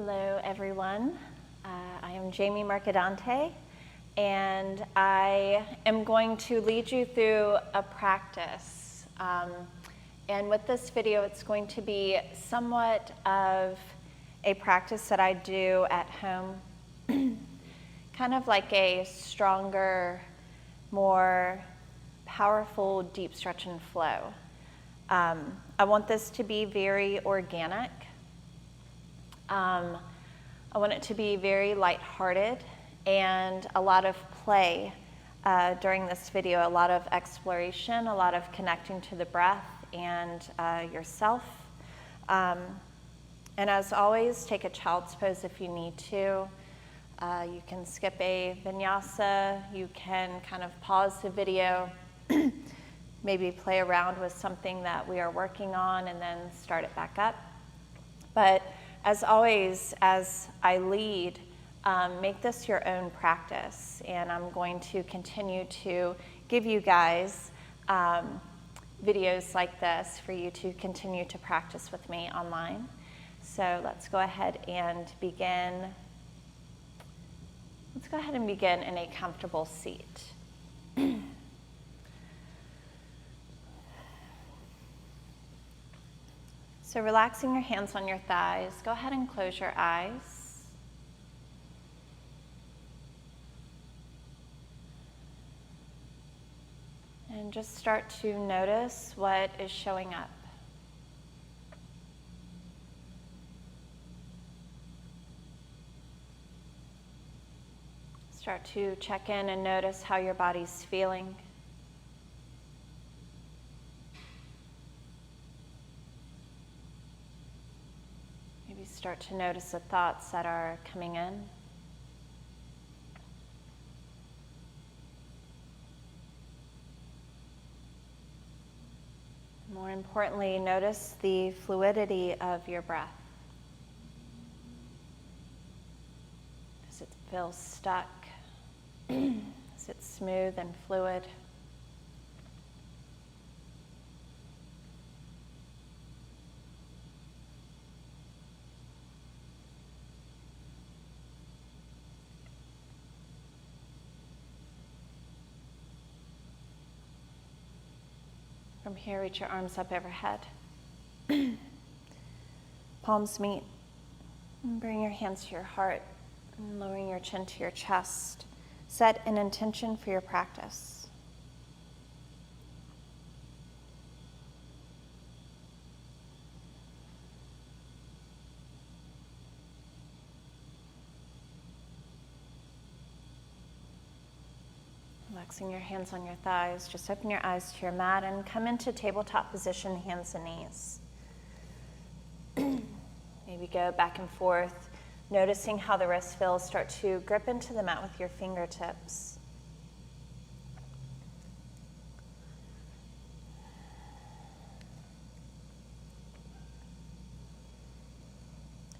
Hello, everyone. I am Jamie Mercadante, and I am going to lead you through a practice. And with this video, it's going to be somewhat of a practice that I do at home, kind of like a stronger, more powerful deep stretch and flow. I want this to be very organic. I want it to be very lighthearted and a lot of play during this video, a lot of exploration, a lot of connecting to the breath and yourself. And as always, take a child's pose if you need to. You can skip a vinyasa, you can kind of pause the video, maybe play around with something that we are working on and then start it back up. But as always, as I lead, make this your own practice, and I'm going to continue to give you guys videos like this for you to continue to practice with me online. So let's go ahead and begin. Let's go ahead and begin in a comfortable seat. So relaxing your hands on your thighs, go ahead and close your eyes. And just start to notice what is showing up. Start to check in and notice how your body's feeling. Start to notice the thoughts that are coming in. More importantly, notice the fluidity of your breath. Does it feel stuck? Is it smooth and fluid? From here, reach your arms up overhead. Palms meet. And bring your hands to your heart, and lowering your chin to your chest. Set an intention for your practice. Relaxing your hands on your thighs, just open your eyes to your mat and come into tabletop position, hands and knees. Maybe go back and forth, noticing how the wrist feels. Start to grip into the mat with your fingertips.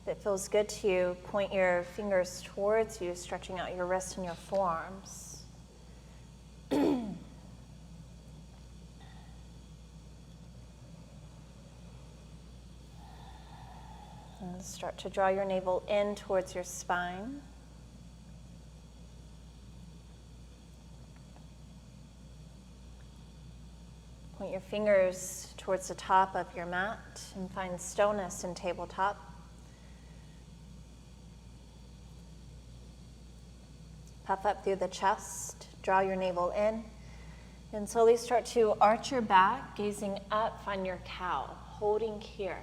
If it feels good to you, point your fingers towards you, stretching out your wrists and your forearms. And start to draw your navel in towards your spine. Point your fingers towards the top of your mat and find stillness in tabletop. Puff up through the chest, draw your navel in, and slowly start to arch your back, gazing up, find your cow, holding here.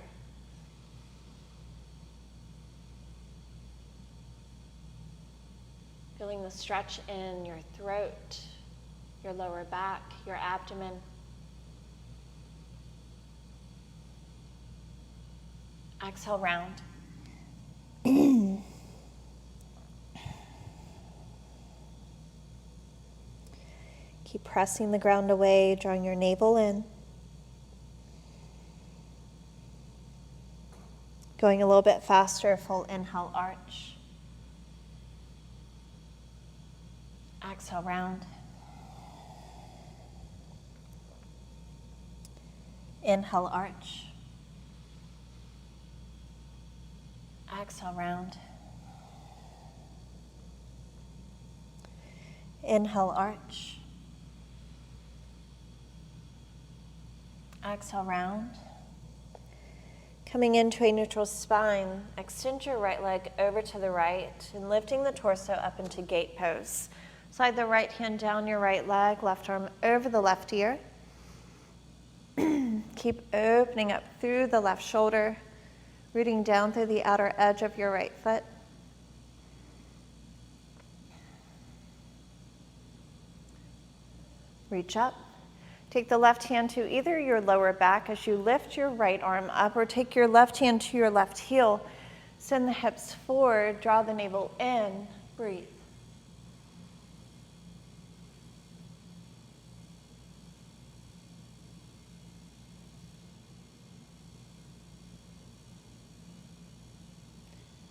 Feeling the stretch in your throat, your lower back, your abdomen. Exhale, round. Keep pressing the ground away, drawing your navel in. Going a little bit faster, full inhale, arch. Exhale, round. Inhale, arch. Exhale, round. Inhale, arch. Exhale, round. Coming into a neutral spine, extend your right leg over to the right and lifting the torso up into gate pose. Slide the right hand down your right leg, left arm over the left ear. Keep opening up through the left shoulder, rooting down through the outer edge of your right foot. Reach up. Take the left hand to either your lower back as you lift your right arm up, or take your left hand to your left heel. Send the hips forward, draw the navel in, breathe.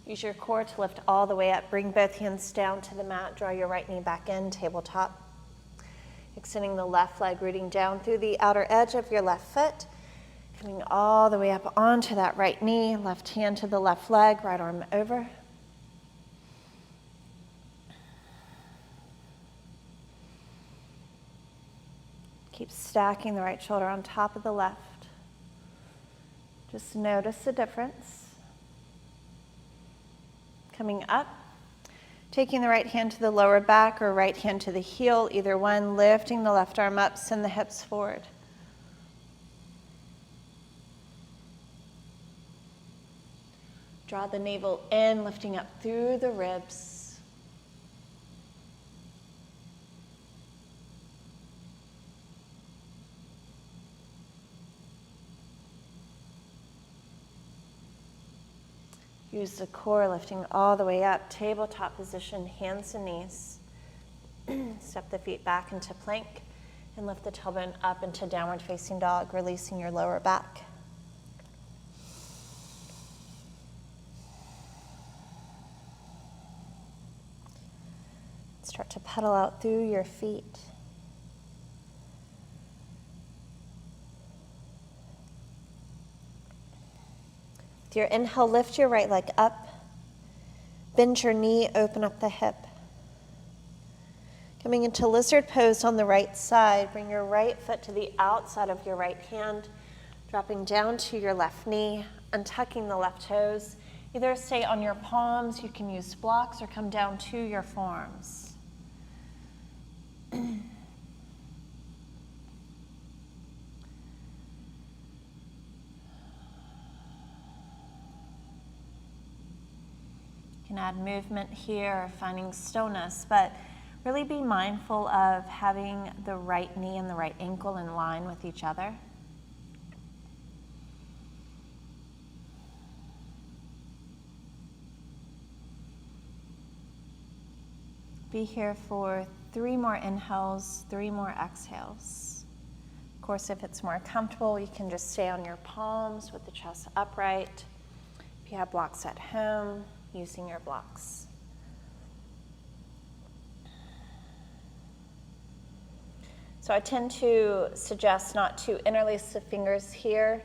Use your core to lift all the way up. Bring both hands down to the mat. Draw your right knee back in, tabletop. Extending the left leg, rooting down through the outer edge of your left foot. Coming all the way up onto that right knee. Left hand to the left leg, right arm over. Keep stacking the right shoulder on top of the left. Just notice the difference. Coming up, taking the right hand to the lower back or right hand to the heel, either one, lifting the left arm up, send the hips forward. Draw the navel in, lifting up through the ribs. Use the core, lifting all the way up, tabletop position, hands and knees. Step the feet back into plank and lift the tailbone up into downward facing dog, releasing your lower back. Start to pedal out through your feet. With your inhale, lift your right leg up. Bend your knee, open up the hip. Coming into lizard pose on the right side, bring your right foot to the outside of your right hand, dropping down to your left knee, untucking the left toes. Either stay on your palms, you can use blocks, or come down to your forearms. You can add movement here, finding stillness, but really be mindful of having the right knee and the right ankle in line with each other. Be here for 3 more inhales, 3 more exhales. Of course, if it's more comfortable, you can just stay on your palms with the chest upright. If you have blocks at home, using your blocks. So I tend to suggest not to interlace the fingers here.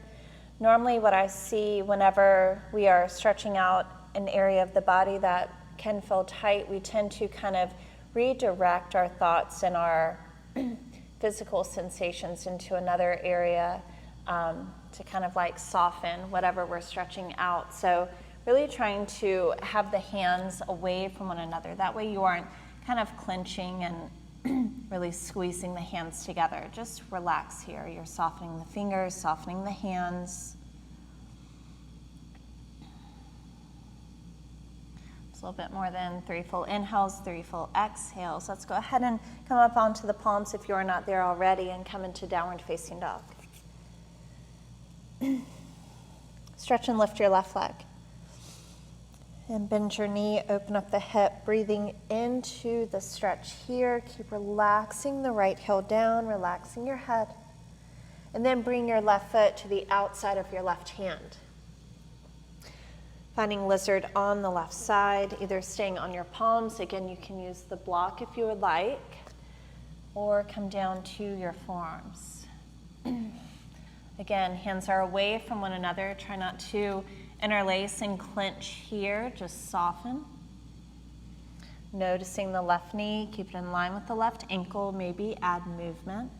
Normally what I see whenever we are stretching out an area of the body that can feel tight, we tend to kind of redirect our thoughts and our physical sensations into another area to kind of like soften whatever we're stretching out. So really trying to have the hands away from one another. That way you aren't kind of clenching and really squeezing the hands together. Just relax here. You're softening the fingers, softening the hands. Just a little bit more than 3 full inhales, 3 full exhales. Let's go ahead and come up onto the palms if you're not there already, and come into downward facing dog. Stretch and lift your left leg. And bend your knee, open up the hip, breathing into the stretch here. Keep relaxing the right heel down, relaxing your head. And then bring your left foot to the outside of your left hand. Finding lizard on the left side, either staying on your palms. Again, you can use the block if you would like, or come down to your forearms. Again, hands are away from one another. Try not to Interlace and clench here, just soften. Noticing the left knee, keep it in line with the left ankle, maybe add movement.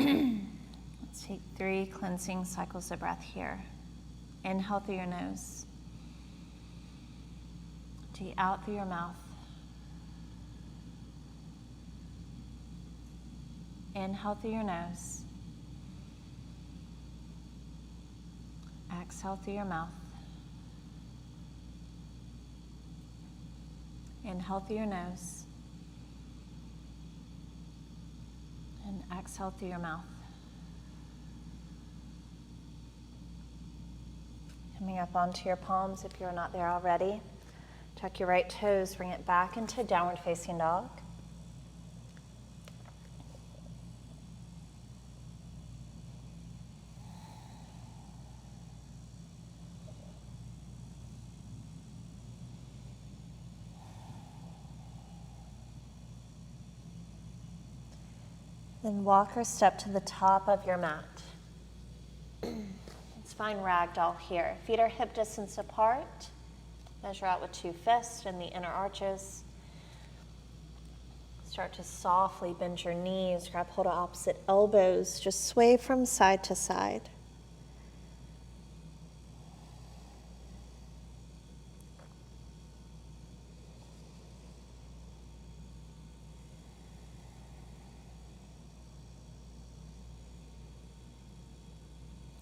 Let's take 3 cleansing cycles of breath here. Inhale through your nose. Empty out through your mouth. Inhale through your nose. Exhale through your mouth. Inhale through your nose. And exhale through your mouth. Coming up onto your palms if you're not there already. Tuck your right toes, bring it back into downward facing dog. Then walk or step to the top of your mat. Let's find ragdoll here. Feet are hip distance apart. Measure out with 2 fists in the inner arches. Start to softly bend your knees, grab hold of opposite elbows, just sway from side to side.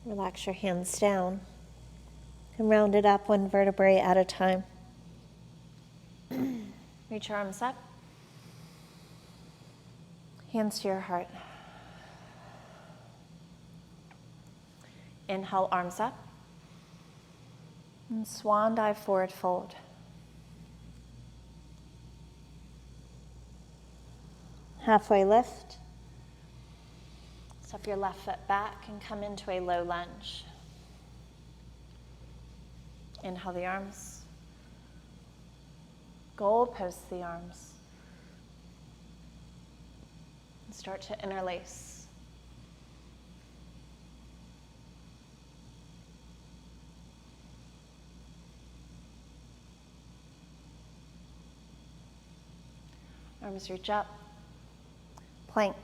Relax your hands down and round it up 1 vertebrae at a time. Reach your arms up. Hands to your heart. Inhale, arms up. And swan dive, forward fold. Halfway lift. Step your left foot back and come into a low lunge. Inhale the arms. Goal post the arms. And start to interlace. Arms reach up. Plank.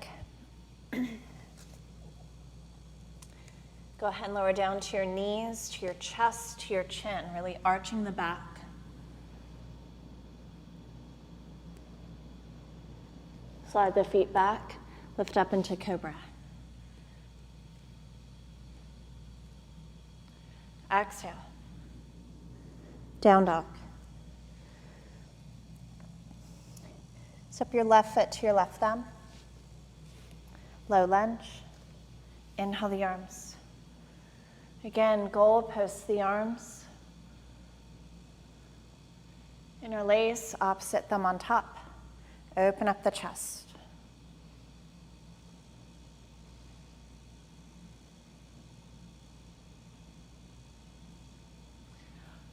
Go ahead and lower down to your knees, to your chest, to your chin, really arching the back. Slide the feet back, lift up into cobra. Exhale. Down dog. Step your left foot to your left thumb. Low lunge. Inhale the arms. Again, goal post the arms. Interlace, opposite thumb on top. Open up the chest.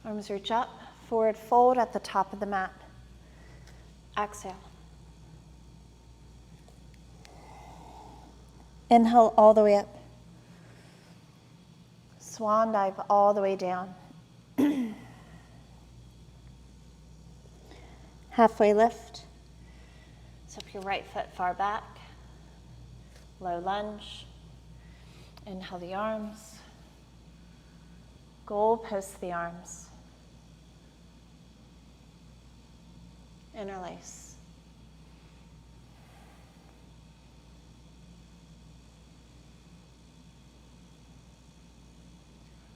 Arms reach up, forward fold at the top of the mat. Exhale. Inhale all the way up. Swan dive all the way down. Halfway lift. Step your right foot far back. Low lunge. Inhale the arms. Goal post the arms. Interlace.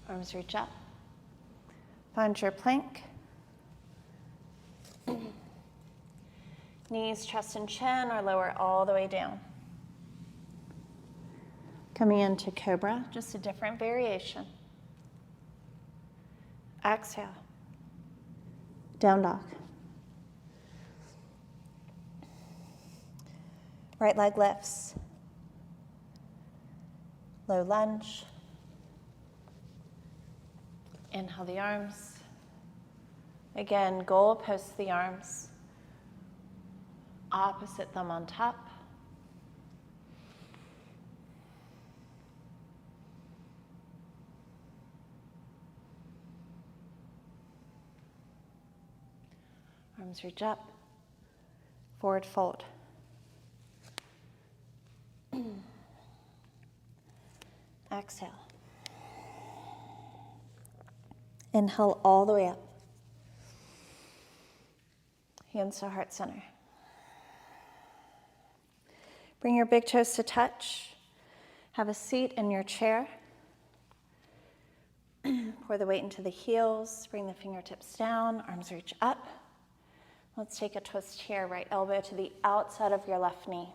Arms reach up. Find your plank. Knees, chest, and chin, or lower all the way down. Coming into cobra, just a different variation. Exhale. Down dog. Right leg lifts. Low lunge. Inhale the arms. Again, goal post the arms. Opposite thumb on top. Arms reach up. Forward fold. Exhale. Inhale all the way up. Hands to heart center. Bring your big toes to touch. Have a seat in your chair. Pour the weight into the heels. Bring the fingertips down. Arms reach up. Let's take a twist here. Right elbow to the outside of your left knee.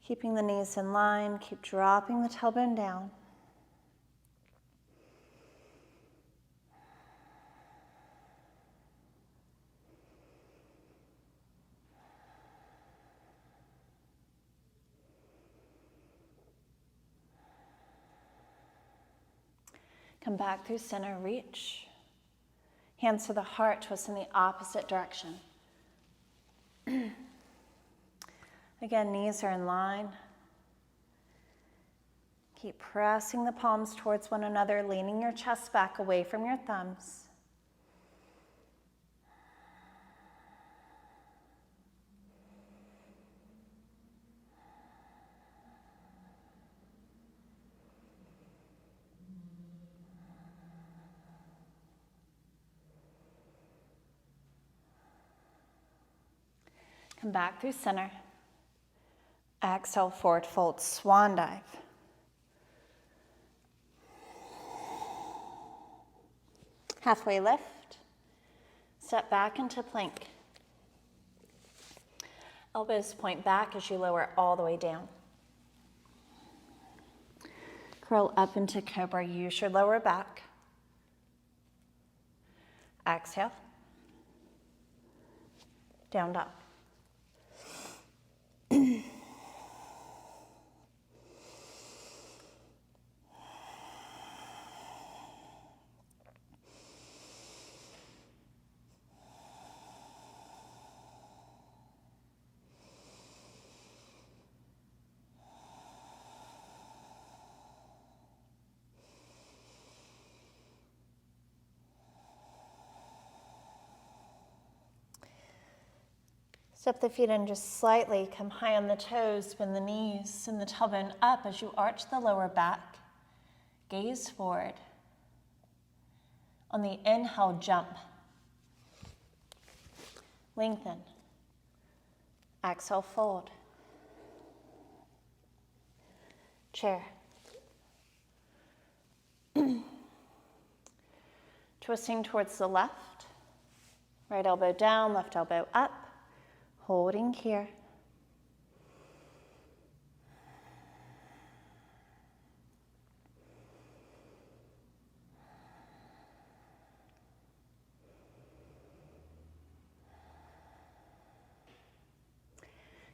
Keeping the knees in line, keep dropping the tailbone down. Come back through center, reach. Hands to the heart, twist in the opposite direction. Again, knees are in line. Keep pressing the palms towards one another, leaning your chest back away from your thumbs. Come back through center. Exhale, forward fold, swan dive. Halfway lift. Step back into plank. Elbows point back as you lower all the way down. Curl up into cobra. Use your lower back. Exhale. Down dog. Step the feet in just slightly, come high on the toes, bend the knees, send the tailbone up as you arch the lower back. Gaze forward. On the inhale, jump. Lengthen. Exhale, fold. Chair. Twisting towards the left. Right elbow down, left elbow up. Holding here.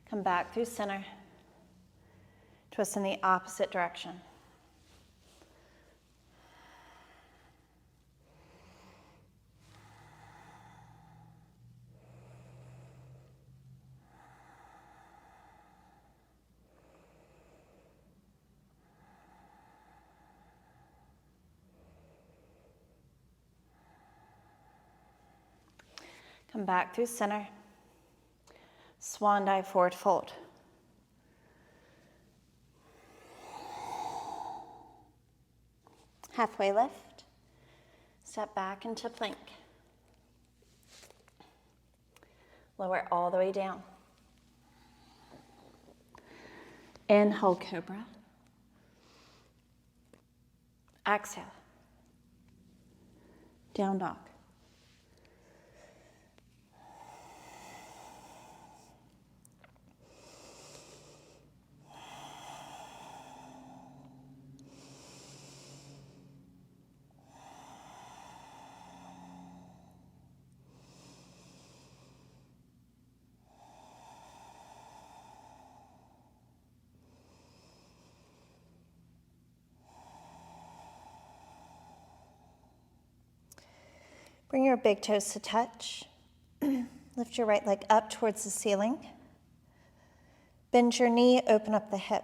Come back through center. Twist in the opposite direction. Come back through center. Swan dive, forward fold. Halfway lift. Step back into plank. Lower all the way down. Inhale, cobra. Exhale. Down dog. Bring your big toes to touch. Lift your right leg up towards the ceiling. Bend your knee, open up the hip.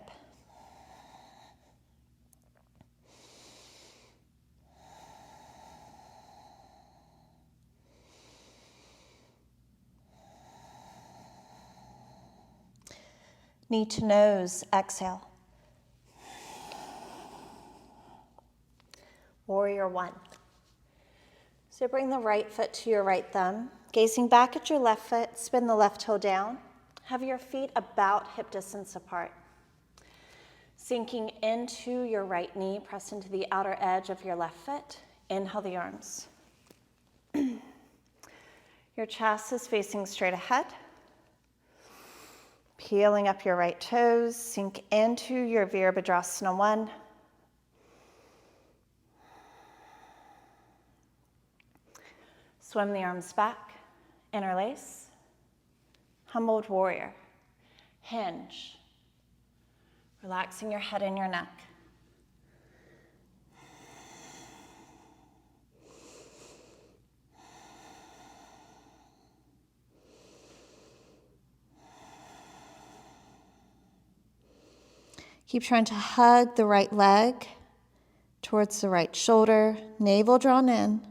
Knee to nose, exhale. Warrior one. So bring the right foot to your right thumb. Gazing back at your left foot, spin the left toe down. Have your feet about hip distance apart. Sinking into your right knee, press into the outer edge of your left foot. Inhale the arms. Your chest is facing straight ahead. Peeling up your right toes, sink into your Virabhadrasana 1. Swim the arms back, interlace. Humbled warrior, hinge. Relaxing your head and your neck. Keep trying to hug the right leg towards the right shoulder, navel drawn in.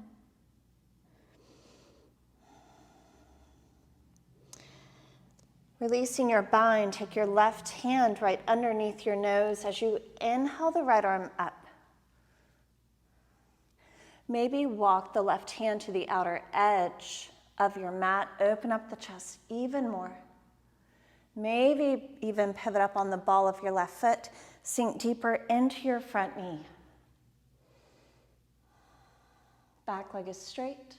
Releasing your bind, take your left hand right underneath your nose as you inhale the right arm up. Maybe walk the left hand to the outer edge of your mat, open up the chest even more. Maybe even pivot up on the ball of your left foot, sink deeper into your front knee. Back leg is straight.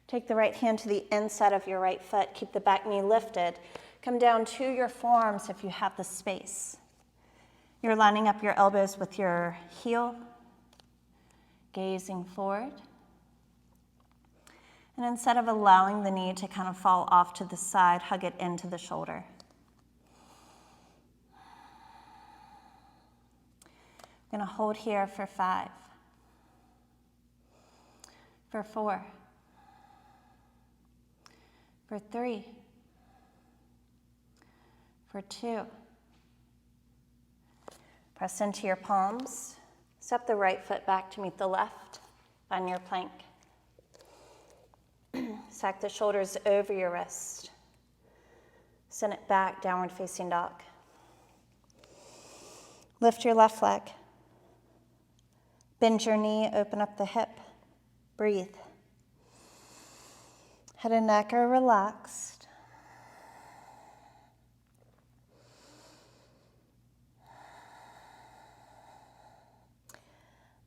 Take the right hand to the inside of your right foot. Keep the back knee lifted. Come down to your forearms if you have the space. You're lining up your elbows with your heel, gazing forward. And instead of allowing the knee to kind of fall off to the side, hug it into the shoulder. I'm going to hold here for 5, for 4, for 3, for 2. Press into your palms. Step the right foot back to meet the left. Find your plank. Stack the shoulders over your wrist. Send it back, downward facing dog. Lift your left leg. Bend your knee, open up the hip. Breathe. Head and neck are relaxed.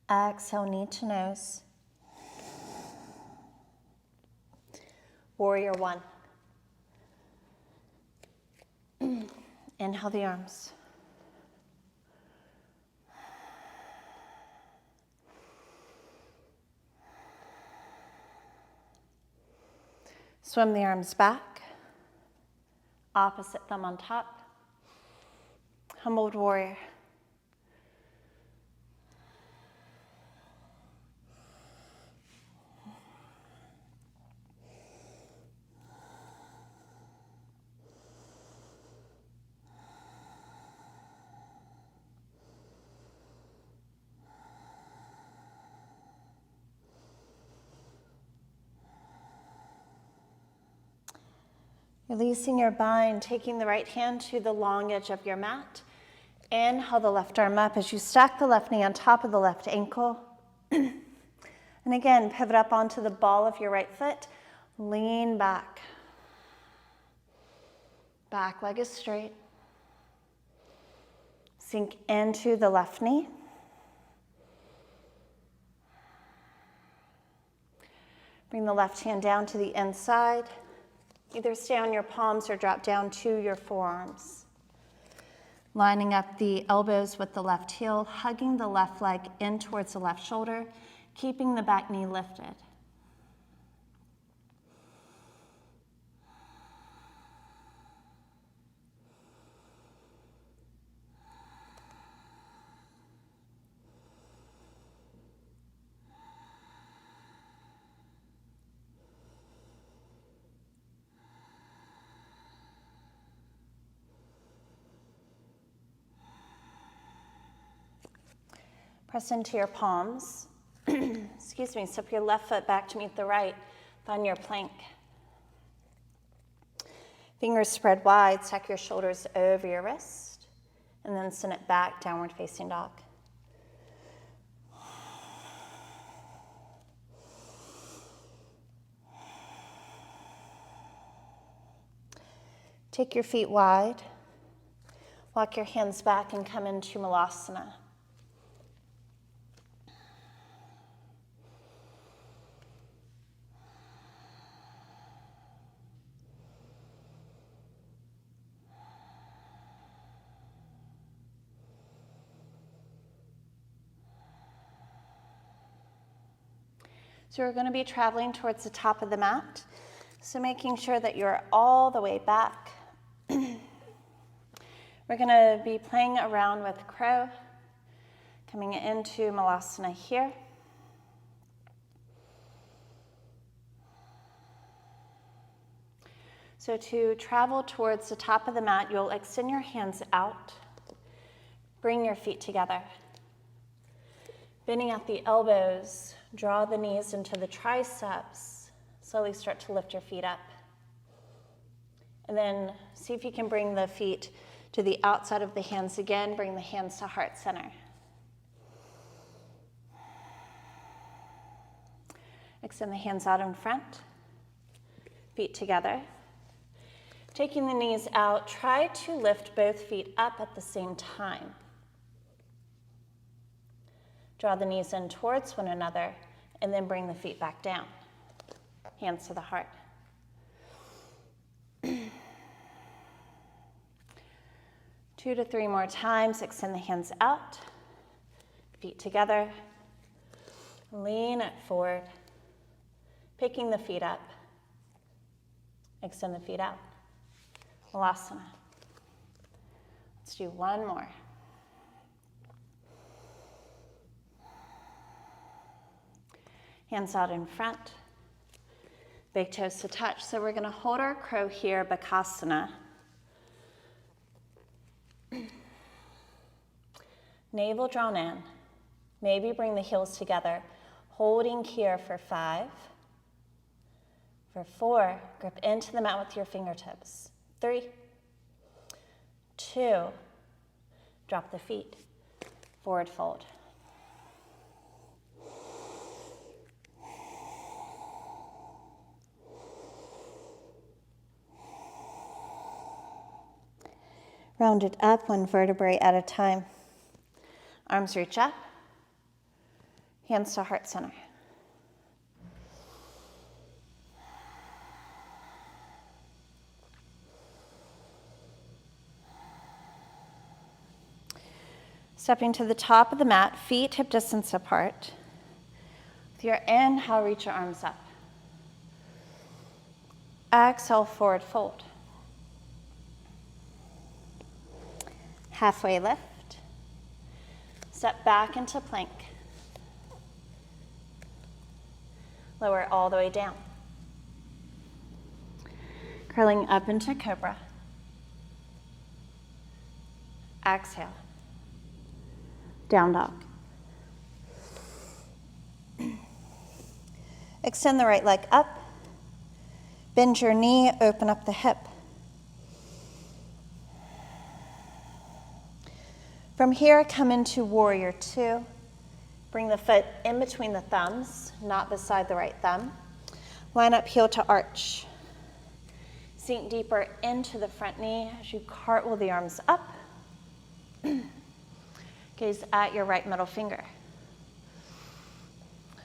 Exhale, knee to nose. Warrior one. Inhale the arms. Swim the arms back. Opposite thumb on top. Humbled warrior. Releasing your bind, taking the right hand to the long edge of your mat. Inhale the left arm up as you stack the left knee on top of the left ankle. And again, pivot up onto the ball of your right foot. Lean back. Back leg is straight. Sink into the left knee. Bring the left hand down to the inside. Either stay on your palms or drop down to your forearms. Lining up the elbows with the left heel, hugging the left leg in towards the left shoulder, keeping the back knee lifted. Press into your palms. Excuse me, step your left foot back to meet the right. Find your plank. Fingers spread wide, tuck your shoulders over your wrist, and then send it back, downward facing dog. Take your feet wide. Walk your hands back and come into Malasana. So we're going to be traveling towards the top of the mat. So making sure that you're all the way back. We're going to be playing around with crow, coming into Malasana here. So to travel towards the top of the mat, you'll extend your hands out. Bring your feet together. Bending at the elbows, draw the knees into the triceps. Slowly start to lift your feet up. And then see if you can bring the feet to the outside of the hands again. Bring the hands to heart center. Extend the hands out in front. Feet together. Taking the knees out, try to lift both feet up at the same time. Draw the knees in towards one another, and then bring the feet back down. Hands to the heart. 2 to 3 more times. Extend the hands out. Feet together. Lean it forward. Picking the feet up. Extend the feet out. Malasana. Let's do one more. Hands out in front. Big toes to touch. So we're going to hold our crow here, Bakasana. Navel drawn in. Maybe bring the heels together. Holding here for 5. For 4, grip into the mat with your fingertips. 3, 2, drop the feet. Forward fold. Round it up 1 vertebrae at a time. Arms reach up. Hands to heart center. Stepping to the top of the mat, feet hip distance apart. With your inhale, reach your arms up. Exhale, forward fold. Halfway lift. Step back into plank. Lower all the way down. Curling up into cobra. Exhale. Down dog. Extend the right leg up. Bend your knee, open up the hip. From here, come into warrior 2. Bring the foot in between the thumbs, not beside the right thumb. Line up heel to arch. Sink deeper into the front knee as you cartwheel the arms up. Gaze at your right middle finger.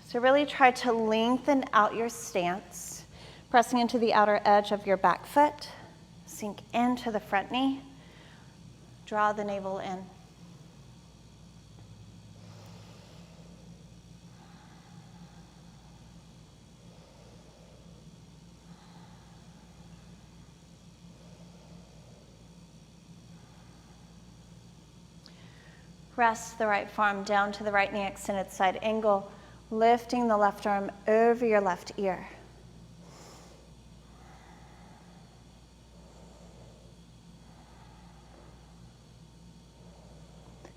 So really try to lengthen out your stance, pressing into the outer edge of your back foot. Sink into the front knee. Draw the navel in. Rest the right forearm down to the right knee, extended side angle, lifting the left arm over your left ear.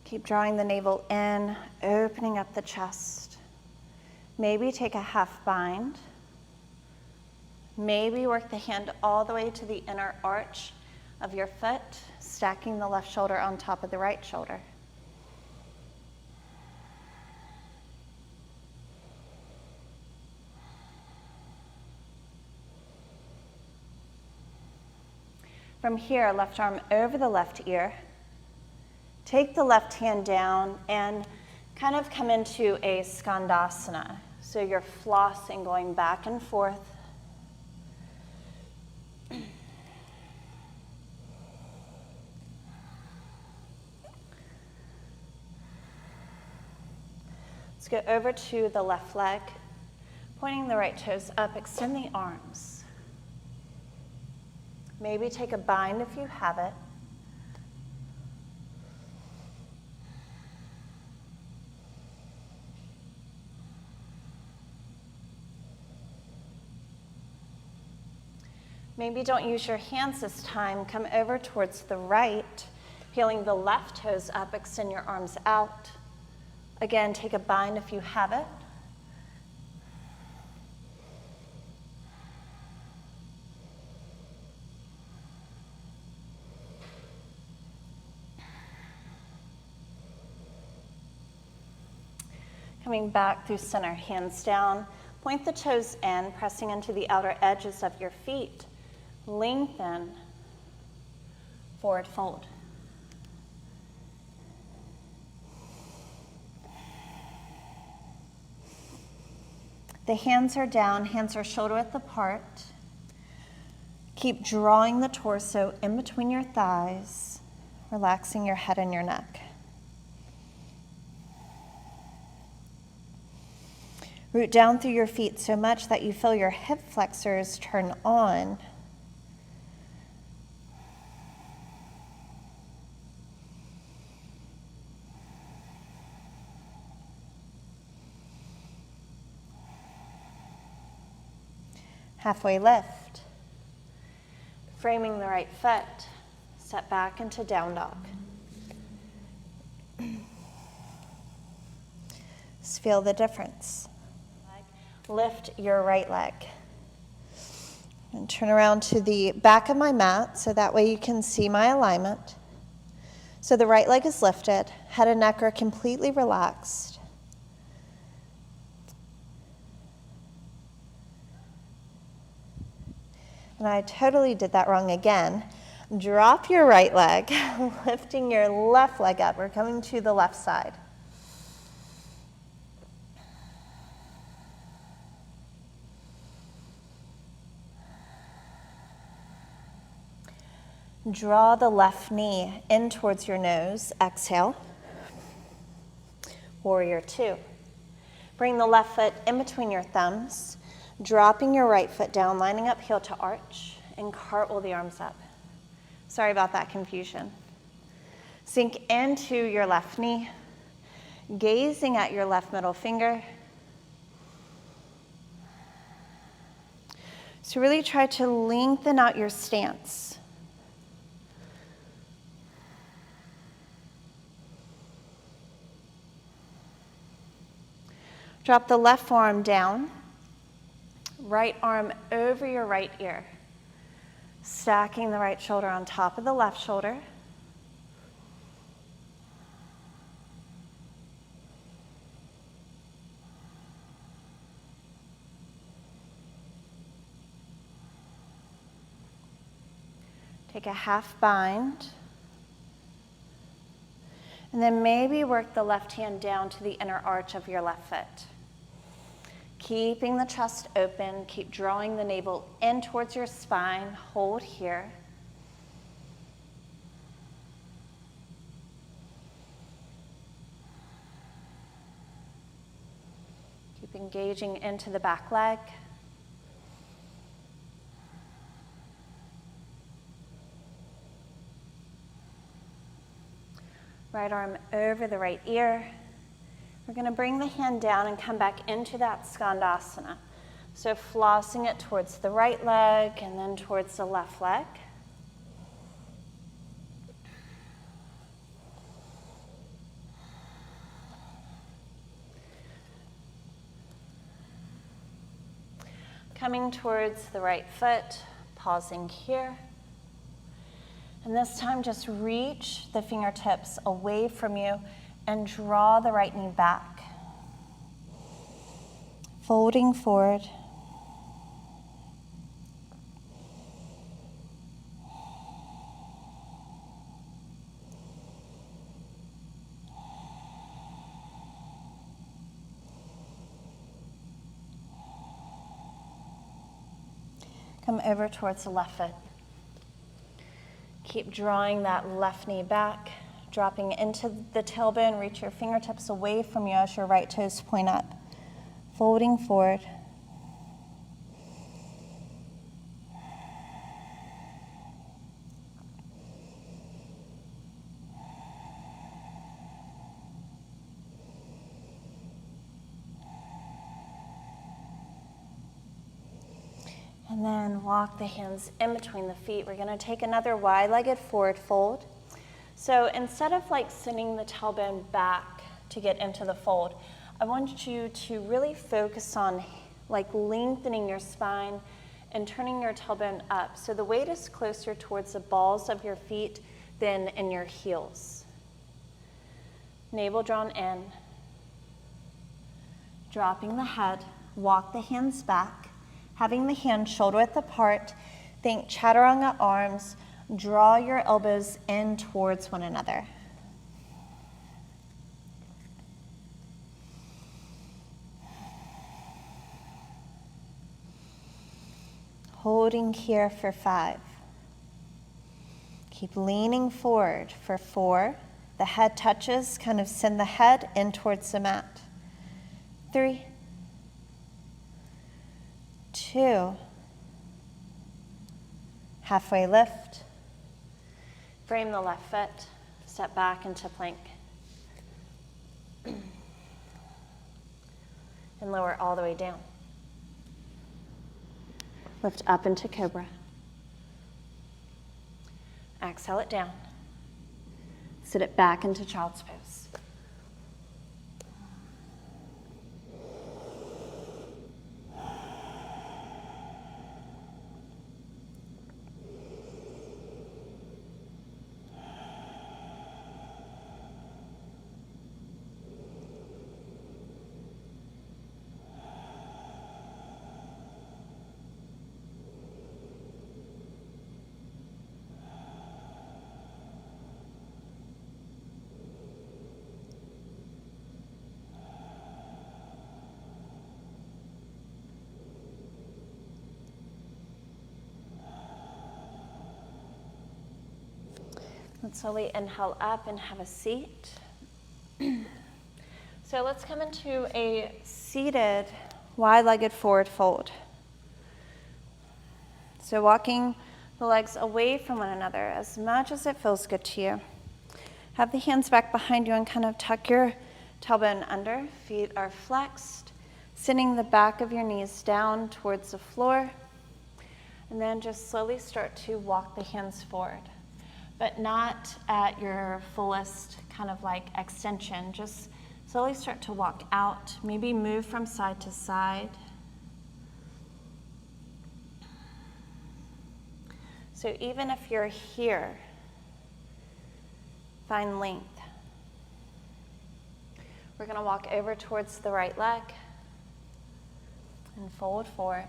Keep drawing the navel in, opening up the chest. Maybe take a half bind. Maybe work the hand all the way to the inner arch of your foot, stacking the left shoulder on top of the right shoulder. From here, left arm over the left ear. Take the left hand down and kind of come into a skandasana. So you're flossing, going back and forth. Let's go over to the left leg, pointing the right toes up, extend the arms. Maybe take a bind if you have it. Maybe don't use your hands this time. Come over towards the right, peeling the left toes up, extend your arms out. Again, take a bind if you have it. Coming back through center, hands down. Point the toes in, pressing into the outer edges of your feet. Lengthen, forward fold. The hands are down, hands are shoulder width apart. Keep drawing the torso in between your thighs, relaxing your head and your neck. Root down through your feet so much that you feel your hip flexors turn on. Halfway lift. Framing the right foot. Step back into down dog. Just feel the difference. Lift your right leg. And turn around to the back of my mat so that way you can see my alignment. So the right leg is lifted, head and neck are completely relaxed. And I totally did that wrong again. Drop your right leg, lifting your left leg up. We're coming to the left side. Draw the left knee in towards your nose. Exhale. Warrior two. Bring the left foot in between your thumbs, dropping your right foot down, lining up heel to arch, and cartwheel the arms up. Sorry about that confusion. Sink into your left knee, gazing at your left middle finger. So really try to lengthen out your stance. Drop the left forearm down, right arm over your right ear, stacking the right shoulder on top of the left shoulder. Take a half bind. And then maybe work the left hand down to the inner arch of your left foot. Keeping the chest open, keep drawing the navel in towards your spine. Hold here. Keep engaging into the back leg. Right arm over the right ear. We're going to bring the hand down and come back into that Skandasana. So flossing it towards the right leg and then towards the left leg. Coming towards the right foot, pausing here. And this time just reach the fingertips away from you and draw the right knee back. Folding forward. Come over towards the left foot. Keep drawing that left knee back, dropping into the tailbone. Reach your fingertips away from you as your right toes point up. Folding forward. And then walk the hands in between the feet. We're going to take another wide-legged forward fold. So instead of like sending the tailbone back to get into the fold, I want you to really focus on like lengthening your spine and turning your tailbone up. So the weight is closer towards the balls of your feet than in your heels. Navel drawn in. Dropping the head, walk the hands back. Having the hands shoulder width apart, think chaturanga arms, draw your elbows in towards one another. Holding here for 5. Keep leaning forward for 4. The head touches, kind of send the head in towards the mat. 3. 2, halfway lift, frame the left foot, step back into plank, and lower all the way down. Lift up into cobra. Exhale it down. Sit it back into child's pose. Let's slowly inhale up and have a seat. So let's come into a seated, wide-legged forward fold. So walking the legs away from one another as much as it feels good to you. Have the hands back behind you and kind of tuck your tailbone under. Feet are flexed, sending the back of your knees down towards the floor. And then just slowly start to walk the hands forward, but not at your fullest kind of like extension. Just slowly start to walk out, maybe move from side to side. So even if you're here, find length. We're gonna walk over towards the right leg and fold forward.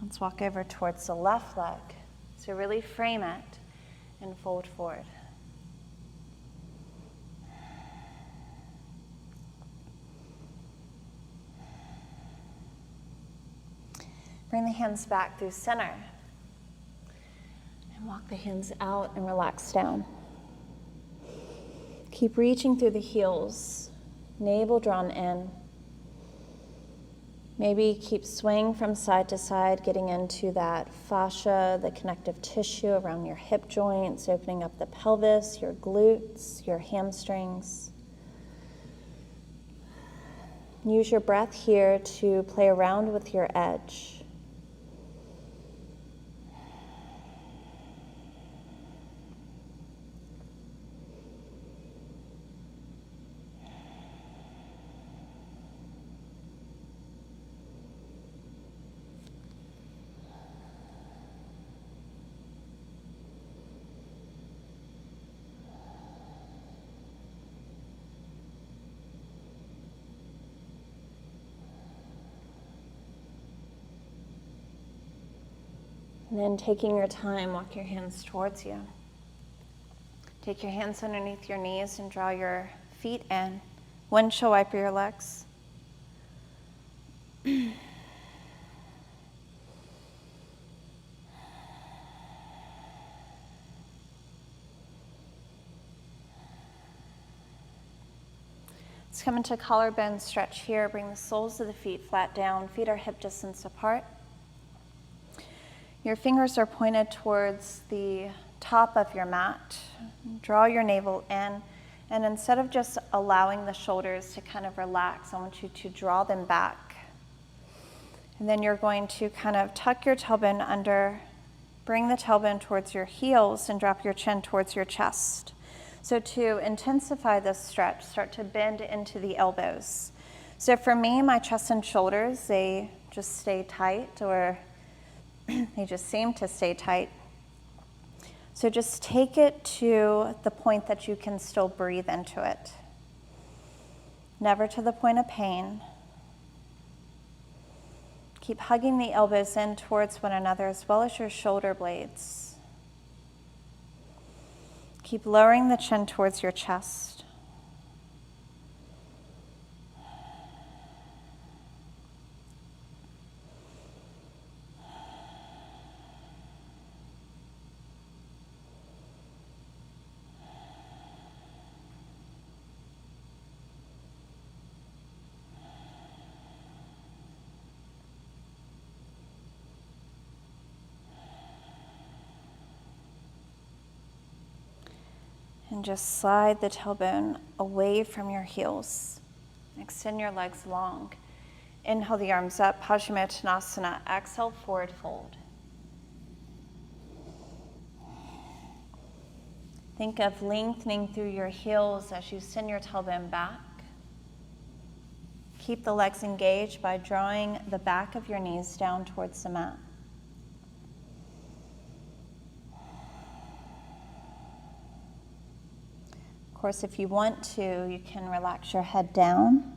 Let's walk over towards the left leg. So really frame it and fold forward. Bring the hands back through center. And walk the hands out and relax down. Keep reaching through the heels, navel drawn in. Maybe keep swaying from side to side, getting into that fascia, the connective tissue around your hip joints, opening up the pelvis, your glutes, your hamstrings. Use your breath here to play around with your edge. And then taking your time, walk your hands towards you. Take your hands underneath your knees and draw your feet in. Windshield wiper your legs. Let's come into collarbone stretch here. Bring the soles of the feet flat down. Feet are hip distance apart. Your fingers are pointed towards the top of your mat. Draw your navel in, and instead of just allowing the shoulders to kind of relax, I want you to draw them back. And then you're going to kind of tuck your tailbone under, bring the tailbone towards your heels, and drop your chin towards your chest. So to intensify this stretch, start to bend into the elbows. So for me, my chest and shoulders, they just stay tight, or they just seem to stay tight. So just take it to the point that you can still breathe into it. Never to the point of pain. Keep hugging the elbows in towards one another as well as your shoulder blades. Keep lowering the chin towards your chest. And just slide the tailbone away from your heels. Extend your legs long. Inhale the arms up, Paschimottanasana. Exhale, forward fold. Think of lengthening through your heels as you send your tailbone back. Keep the legs engaged by drawing the back of your knees down towards the mat. Of course, if you want to, you can relax your head down.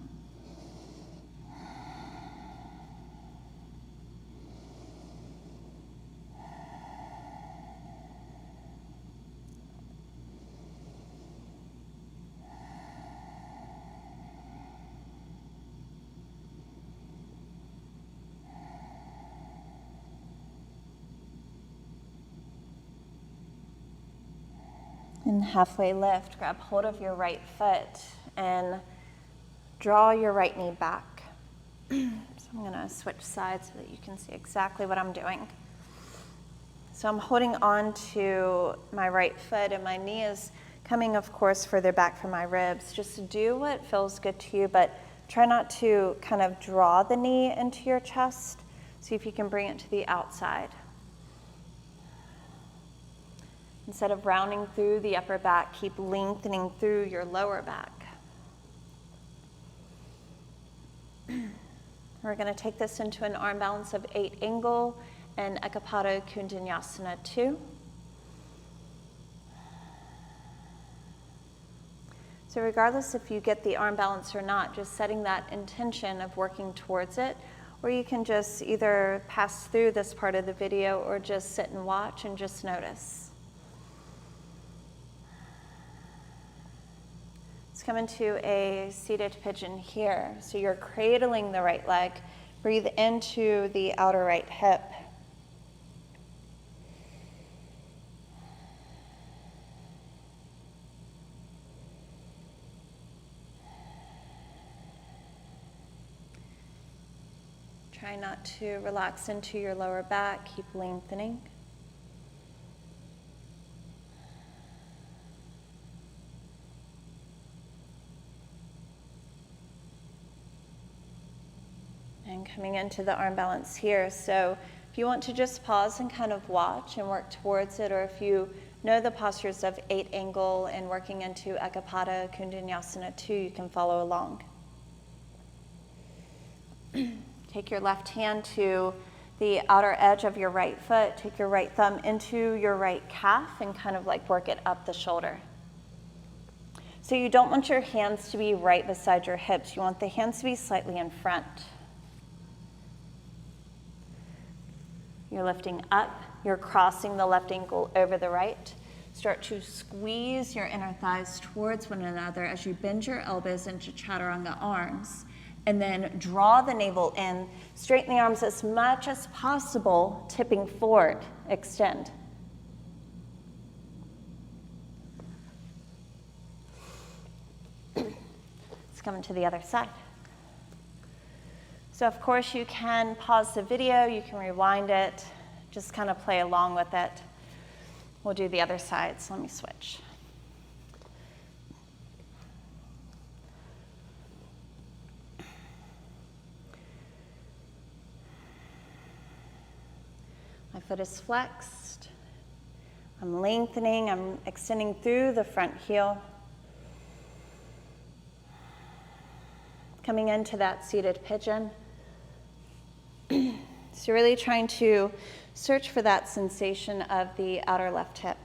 And halfway lift, grab hold of your right foot and draw your right knee back. So I'm gonna switch sides so that you can see exactly what I'm doing. So I'm holding on to my right foot and my knee is coming, of course, further back from my ribs. Just do what feels good to you, but try not to kind of draw the knee into your chest. See if you can bring it to the outside. Instead of rounding through the upper back, keep lengthening through your lower back. We're going to take this into an arm balance of 8 angle and Ekapada Kundanyasana 2. So regardless if you get the arm balance or not, just setting that intention of working towards it or you can just either pass through this part of the video or just sit and watch and just notice. Let's come into a seated pigeon here. So you're cradling the right leg. Breathe into the outer right hip. Try not to relax into your lower back. Keep lengthening. And coming into the arm balance here. So if you want to just pause and kind of watch and work towards it, or if you know the postures of 8 angle and working into Ekapada, Kundanyasana 2, you can follow along. Take your left hand to the outer edge of your right foot. Take your right thumb into your right calf and kind of like work it up the shoulder. So you don't want your hands to be right beside your hips. You want the hands to be slightly in front. You're lifting up. You're crossing the left ankle over the right. Start to squeeze your inner thighs towards one another as you bend your elbows into chaturanga arms. And then draw the navel in, straighten the arms as much as possible, tipping forward, extend. Let's come into the other side. So of course you can pause the video, you can rewind it, just kind of play along with it. We'll do the other side, so let me switch. My foot is flexed. I'm lengthening, I'm extending through the front heel. Coming into that seated pigeon. So really trying to search for that sensation of the outer left hip.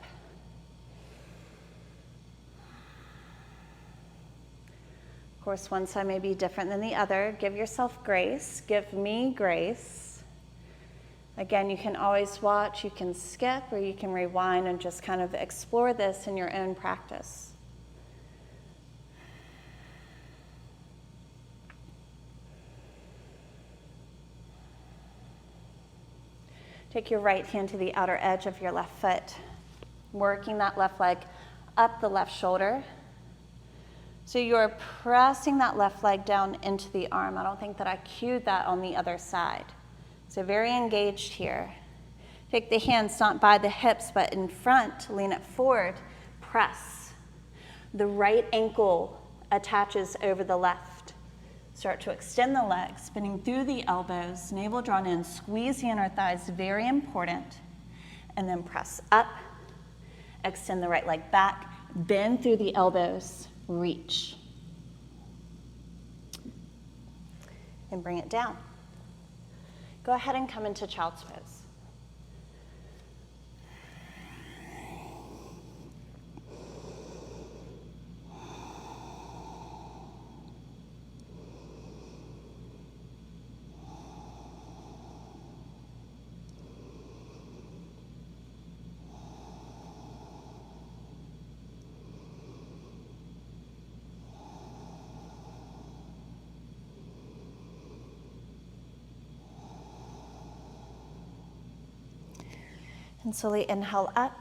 Of course, one side may be different than the other. Give yourself grace. Give me grace. Again, you can always watch, you can skip, or you can rewind and just kind of explore this in your own practice. Take your right hand to the outer edge of your left foot, working that left leg up the left shoulder. So you're pressing that left leg down into the arm. I don't think that I cued that on the other side. So very engaged here. Take the hands not by the hips, but in front, lean it forward, press. The right ankle attaches over the left. Start to extend the legs, spinning through the elbows, navel drawn in, squeeze the inner thighs, very important. And then press up, extend the right leg back, bend through the elbows, reach. And bring it down. Go ahead and come into child's pose. And slowly inhale up,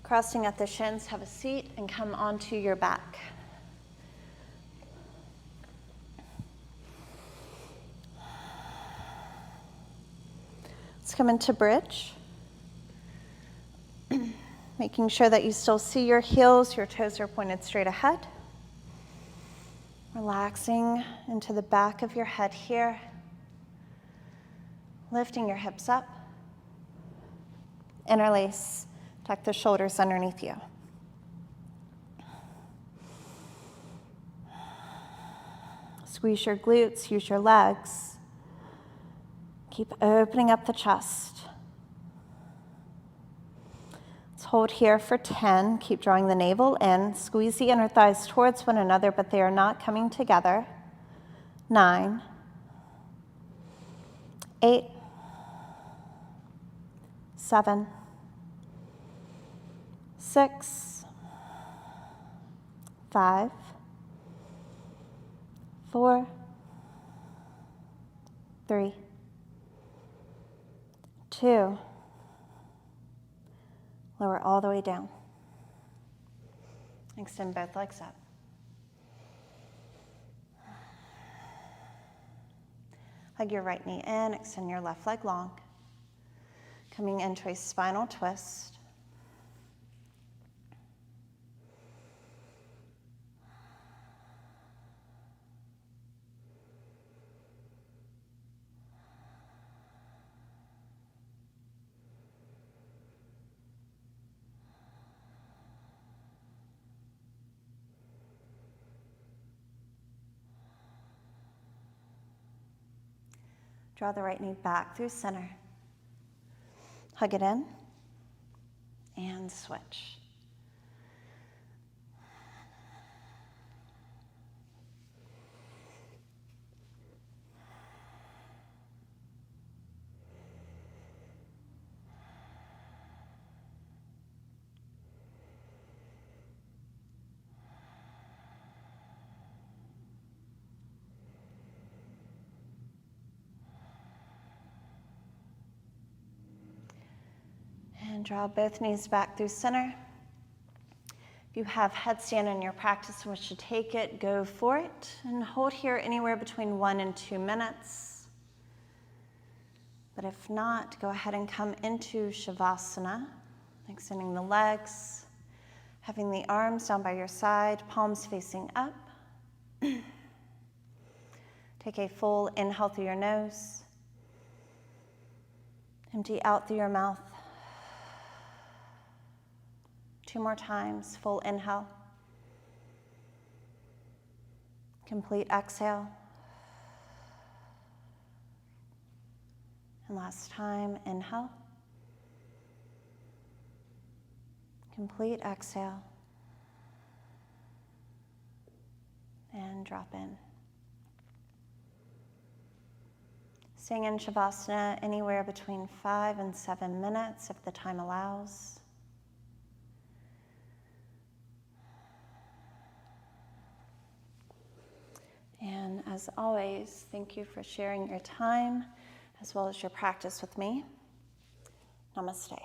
crossing at the shins, have a seat, and come onto your back. Let's come into bridge. Making sure that you still see your heels, your toes are pointed straight ahead. Relaxing into the back of your head here. Lifting your hips up. Interlace, tuck the shoulders underneath you. Squeeze your glutes, use your legs. Keep opening up the chest. Let's hold here for 10. Keep drawing the navel in. Squeeze the inner thighs towards one another, but they are not coming together. 9, 8, 7, 6, 5, 4, 3, 2, lower all the way down. Extend both legs up. Hug your right knee in, extend your left leg long. Coming into a spinal twist. Draw the right knee back through center. Hug it in and switch. And draw both knees back through center. If you have headstand in your practice and wish to take it, go for it. And hold here anywhere between 1 and 2 minutes. But if not, go ahead and come into Shavasana, extending the legs, having the arms down by your side, palms facing up. Take a full inhale through your nose. Empty out through your mouth. 2 more times, full inhale. Complete exhale. And last time, inhale. Complete exhale. And drop in. Staying in Shavasana anywhere between 5 and 7 minutes if the time allows. And as always, thank you for sharing your time as well as your practice with me. Namaste.